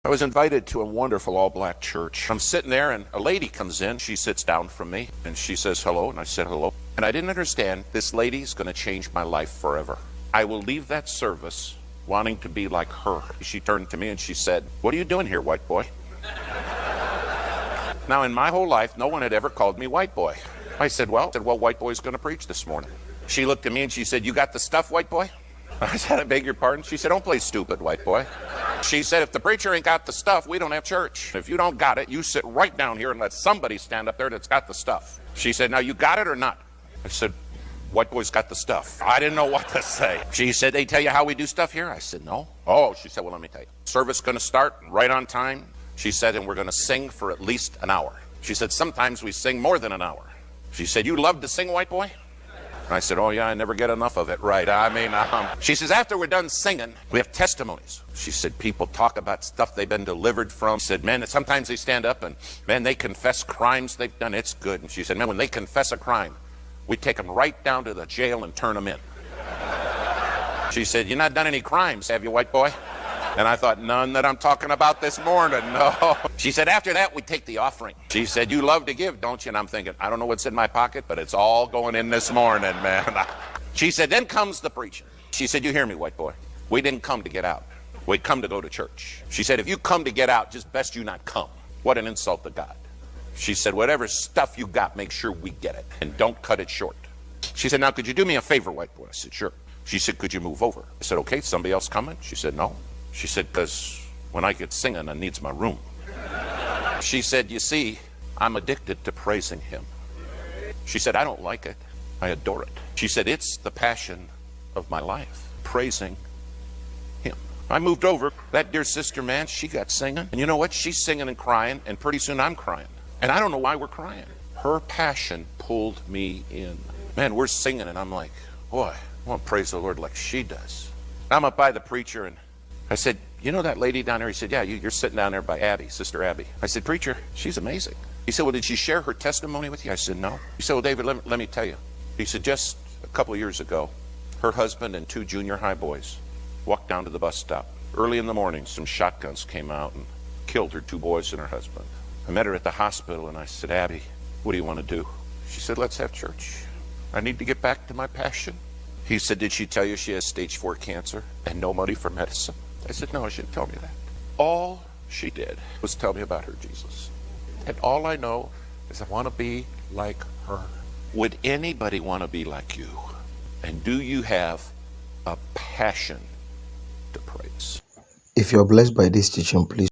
I was invited to a wonderful all-black church. I'm sitting there, and a lady comes in. She sits down from me, and she says hello, and I said hello. And I didn't understand, this lady's going to change my life forever. I will leave that service wanting to be like her. She turned to me, and she said, "What are you doing here, white boy?" Now, in my whole life, no one had ever called me white boy. I said, well, white boy's going to preach this morning. She looked at me, and she said, "You got the stuff, white boy?" I said, "I beg your pardon?" She said, "Don't play stupid, white boy." She said, "If the preacher ain't got the stuff, we don't have church. If you don't got it, you sit right down here and let somebody stand up there that's got the stuff." She said, "Now, you got it or not?" I said, "White boy's got the stuff." I didn't know what to say. She said, "They tell you how we do stuff here?" I said, "No." "Oh," she said, "Well, let me tell you. Service going to start right on time." She said, "And we're going to sing for at least an hour." She said, "Sometimes we sing more than an hour." She said, "You love to sing, white boy?" I said, "Oh, yeah, I never get enough of it." Right. She says, "After we're done singing, we have testimonies." She said, "People talk about stuff they've been delivered from." She said, "Man, sometimes they stand up and, man, they confess crimes they've done. It's good." And she said, "Man, when they confess a crime, we take them right down to the jail and turn them in." She said, "You've not done any crimes, have you, white boy?" And I thought, none that I'm talking about this morning, no. She said, "After that, we take the offering." She said, "You love to give, don't you?" And I'm thinking, I don't know what's in my pocket, but it's all going in this morning, man. She said, "Then comes the preaching." She said, "You hear me, white boy? We didn't come to get out. We come to go to church." She said, "If you come to get out, just best you not come." What an insult to God. She said, "Whatever stuff you got, make sure we get it, and don't cut it short." She said, "Now, could you do me a favor, white boy?" I said, "Sure." She said, "Could you move over?" I said, "Okay, somebody else coming?" She said, "No." She said, "Because when I get singing, I needs my room." She said, "You see, I'm addicted to praising him." She said, "I don't like it. I adore it." She said, "It's the passion of my life, praising him." I moved over. That dear sister, man, she got singing. And you know what? She's singing and crying, and pretty soon I'm crying. And I don't know why we're crying. Her passion pulled me in. Man, we're singing, and I'm like, boy, I want to praise the Lord like she does. I'm up by the preacher, and I said, "You know that lady down there?" He said, "Yeah, you're sitting down there by Abby, Sister Abby." I said, "Preacher, she's amazing." He said, "Well, did she share her testimony with you?" I said, "No." He said, "Well, David, let me tell you." He said, "Just a couple of years ago, her husband and 2 junior high boys walked down to the bus stop. Early in the morning, some shotguns came out and killed her 2 boys and her husband. I met her at the hospital, and I said, 'Abby, what do you want to do?' She said, 'Let's have church. I need to get back to my passion.'" He said, "Did she tell you she has stage 4 cancer and no money for medicine?" I said, "No, she didn't tell me that. All she did was tell me about her Jesus. And all I know is I want to be like her." Would anybody want to be like you? And do you have a passion to praise? If you're blessed by this teaching, please